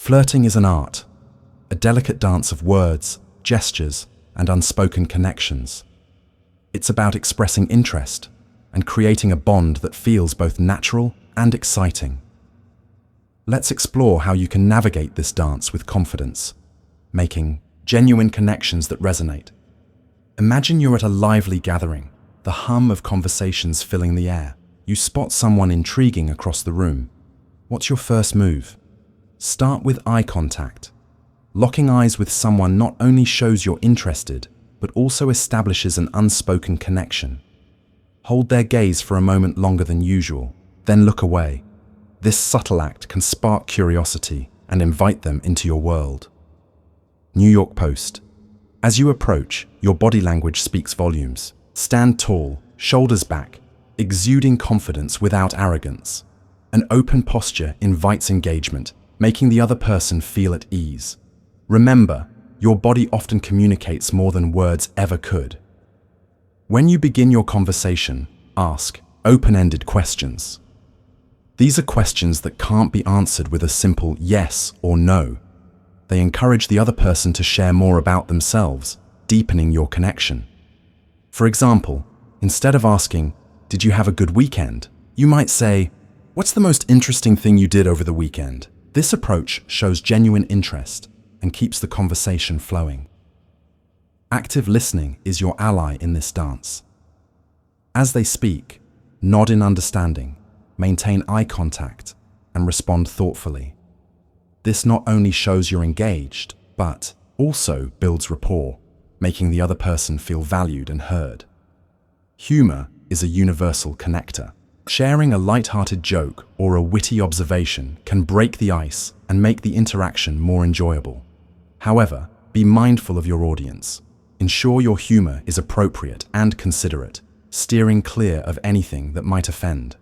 Flirting is an art, a delicate dance of words, gestures, and unspoken connections. It's about expressing interest and creating a bond that feels both natural and exciting. Let's explore how you can navigate this dance with confidence, making genuine connections that resonate. Imagine you're at a lively gathering, the hum of conversations filling the air. You spot someone intriguing across the room. What's your first move? Start with eye contact. Locking eyes with someone not only shows you're interested, but also establishes an unspoken connection. Hold their gaze for a moment longer than usual, then look away. This subtle act can spark curiosity and invite them into your world. New York Post. As you approach, your body language speaks volumes. Stand tall, shoulders back, exuding confidence without arrogance. An open posture invites engagement, making the other person feel at ease. Remember, your body often communicates more than words ever could. When you begin your conversation, ask open-ended questions. These are questions that can't be answered with a simple yes or no. They encourage the other person to share more about themselves, deepening your connection. For example, instead of asking, "Did you have a good weekend?" you might say, "What's the most interesting thing you did over the weekend?" This approach shows genuine interest and keeps the conversation flowing. Active listening is your ally in this dance. As they speak, nod in understanding, maintain eye contact, and respond thoughtfully. This not only shows you're engaged, but also builds rapport, making the other person feel valued and heard. Humor is a universal connector. Sharing a light-hearted joke or a witty observation can break the ice and make the interaction more enjoyable. However, be mindful of your audience. Ensure your humor is appropriate and considerate, steering clear of anything that might offend.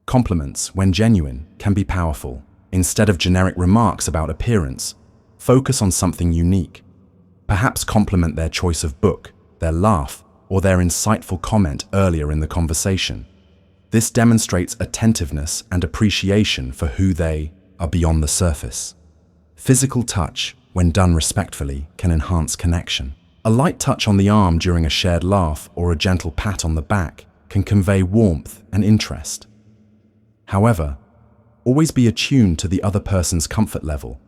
Compliments, when genuine, can be powerful. Instead of generic remarks about appearance, focus on something unique. Perhaps compliment their choice of book, their laugh, or their insightful comment earlier in the conversation. This demonstrates attentiveness and appreciation for who they are beyond the surface. Physical touch, when done respectfully, can enhance connection. A light touch on the arm during a shared laugh or a gentle pat on the back can convey warmth and interest. However, always be attuned to the other person's comfort level.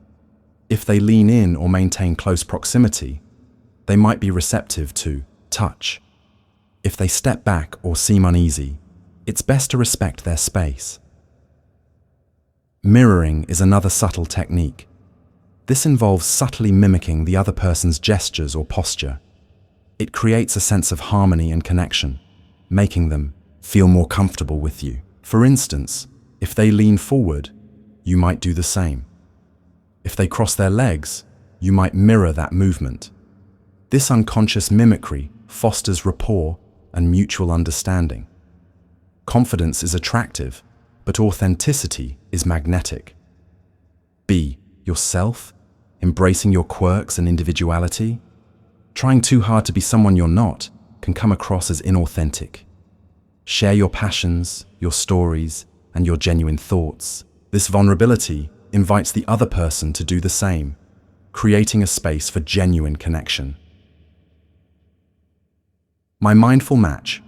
If they lean in or maintain close proximity, they might be receptive to touch. If they step back or seem uneasy, it's best to respect their space. Mirroring is another subtle technique. This involves subtly mimicking the other person's gestures or posture. It creates a sense of harmony and connection, making them feel more comfortable with you. For instance, if they lean forward, you might do the same. If they cross their legs, you might mirror that movement. This unconscious mimicry fosters rapport and mutual understanding. Confidence is attractive, but authenticity is magnetic. Be yourself, embracing your quirks and individuality. Trying too hard to be someone you're not can come across as inauthentic. Share your passions, your stories, and your genuine thoughts. This vulnerability invites the other person to do the same, creating a space for genuine connection. My mindful match.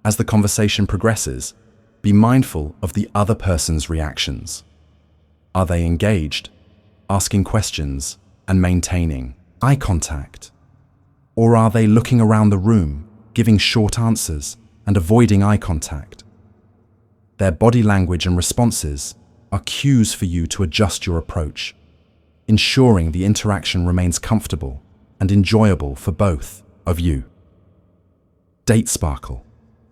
As the conversation progresses, be mindful of the other person's reactions. Are they engaged, asking questions, and maintaining eye contact? Or are they looking around the room, giving short answers, and avoiding eye contact? Their body language and responses are cues for you to adjust your approach, ensuring the interaction remains comfortable and enjoyable for both of you. Date sparkle.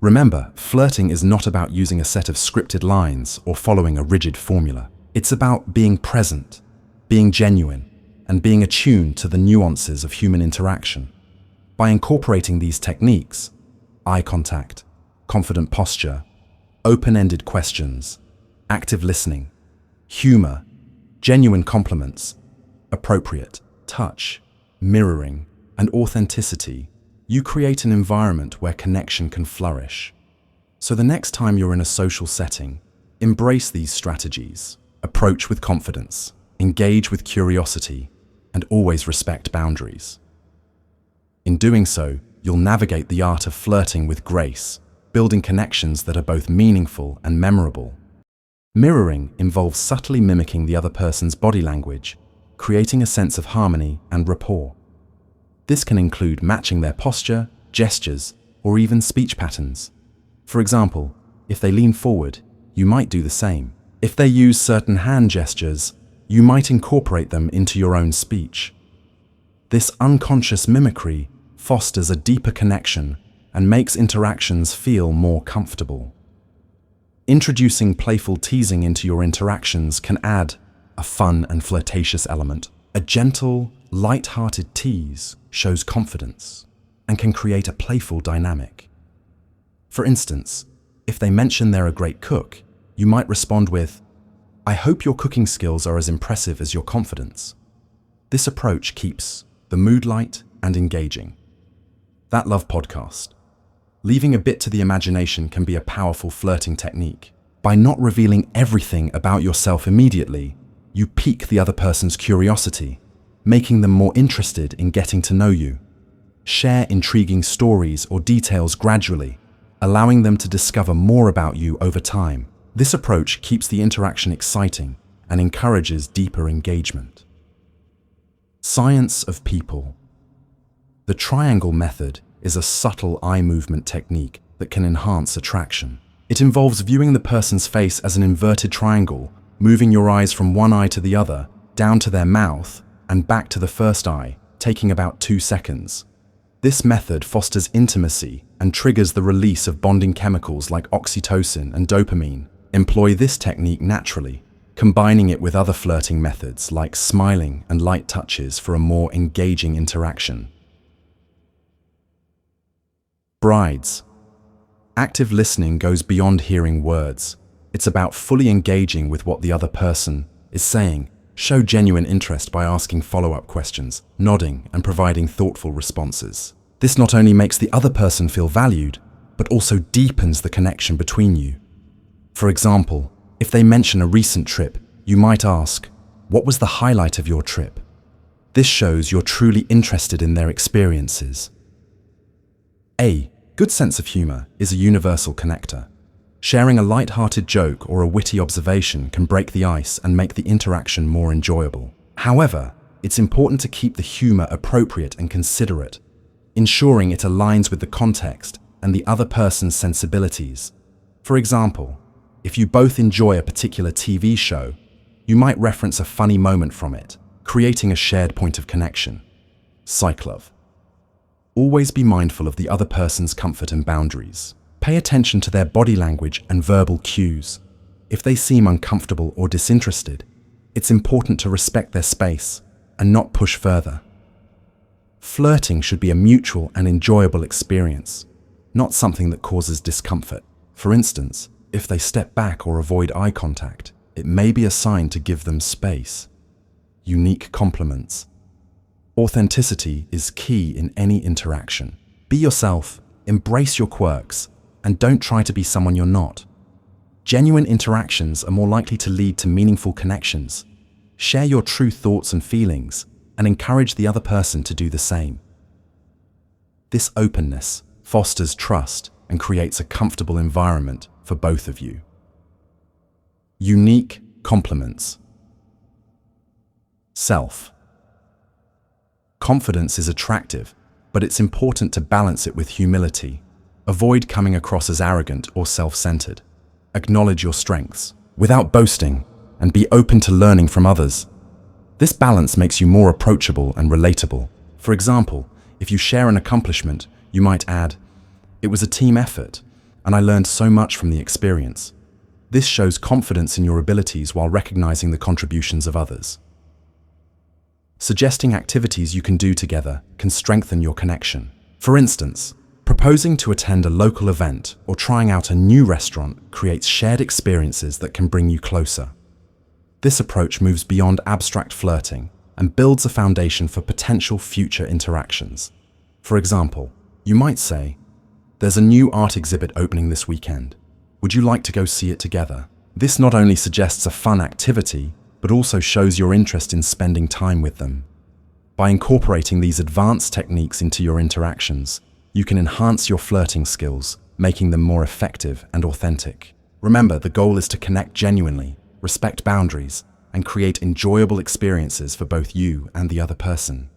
Remember, flirting is not about using a set of scripted lines or following a rigid formula. It's about being present, being genuine, and being attuned to the nuances of human interaction. By incorporating these techniques, eye contact, confident posture, open-ended questions, active listening, humor, genuine compliments, appropriate touch, mirroring, and authenticity, you create an environment where connection can flourish. So the next time you're in a social setting, embrace these strategies. Approach with confidence, engage with curiosity, and always respect boundaries. In doing so, you'll navigate the art of flirting with grace, building connections that are both meaningful and memorable. Mirroring involves subtly mimicking the other person's body language, creating a sense of harmony and rapport. This can include matching their posture, gestures, or even speech patterns. For example, if they lean forward, you might do the same. If they use certain hand gestures, you might incorporate them into your own speech. This unconscious mimicry fosters a deeper connection and makes interactions feel more comfortable. Introducing playful teasing into your interactions can add a fun and flirtatious element. A gentle, light-hearted tease shows confidence and can create a playful dynamic. For instance, if they mention they're a great cook, you might respond with, "I hope your cooking skills are as impressive as your confidence." This approach keeps the mood light and engaging. That Love Podcast. Leaving a bit to the imagination can be a powerful flirting technique. By not revealing everything about yourself immediately, you pique the other person's curiosity, making them more interested in getting to know you. Share intriguing stories or details gradually, allowing them to discover more about you over time. This approach keeps the interaction exciting and encourages deeper engagement. Science of people. The triangle method is a subtle eye movement technique that can enhance attraction. It involves viewing the person's face as an inverted triangle, moving your eyes from one eye to the other, down to their mouth, and back to the first eye, taking about 2 seconds. This method fosters intimacy and triggers the release of bonding chemicals like oxytocin and dopamine. Employ this technique naturally, combining it with other flirting methods like smiling and light touches for a more engaging interaction. Brides. Active listening goes beyond hearing words. It's about fully engaging with what the other person is saying. Show genuine interest by asking follow-up questions, nodding, and providing thoughtful responses. This not only makes the other person feel valued, but also deepens the connection between you. For example, if they mention a recent trip, you might ask, "What was the highlight of your trip?" This shows you're truly interested in their experiences. A good sense of humor is a universal connector. Sharing a light-hearted joke or a witty observation can break the ice and make the interaction more enjoyable. However, it's important to keep the humor appropriate and considerate, ensuring it aligns with the context and the other person's sensibilities. For example, if you both enjoy a particular TV show, you might reference a funny moment from it, creating a shared point of connection. Psych love. Always be mindful of the other person's comfort and boundaries. Pay attention to their body language and verbal cues. If they seem uncomfortable or disinterested, it's important to respect their space and not push further. Flirting should be a mutual and enjoyable experience, not something that causes discomfort. For instance, if they step back or avoid eye contact, it may be a sign to give them space. Unique compliments. Authenticity is key in any interaction. Be yourself, embrace your quirks, and don't try to be someone you're not. Genuine interactions are more likely to lead to meaningful connections. Share your true thoughts and feelings, and encourage the other person to do the same. This openness fosters trust and creates a comfortable environment for both of you. Unique compliments. Self. Confidence is attractive, but it's important to balance it with humility. Avoid coming across as arrogant or self-centered. Acknowledge your strengths without boasting and be open to learning from others. This balance makes you more approachable and relatable. For example, if you share an accomplishment, you might add, "It was a team effort, and I learned so much from the experience." This shows confidence in your abilities while recognizing the contributions of others. Suggesting activities you can do together can strengthen your connection. For instance, proposing to attend a local event or trying out a new restaurant creates shared experiences that can bring you closer. This approach moves beyond abstract flirting and builds a foundation for potential future interactions. For example, you might say, "There's a new art exhibit opening this weekend. Would you like to go see it together?" This not only suggests a fun activity, but also shows your interest in spending time with them. By incorporating these advanced techniques into your interactions, you can enhance your flirting skills, making them more effective and authentic. Remember, the goal is to connect genuinely, respect boundaries, and create enjoyable experiences for both you and the other person.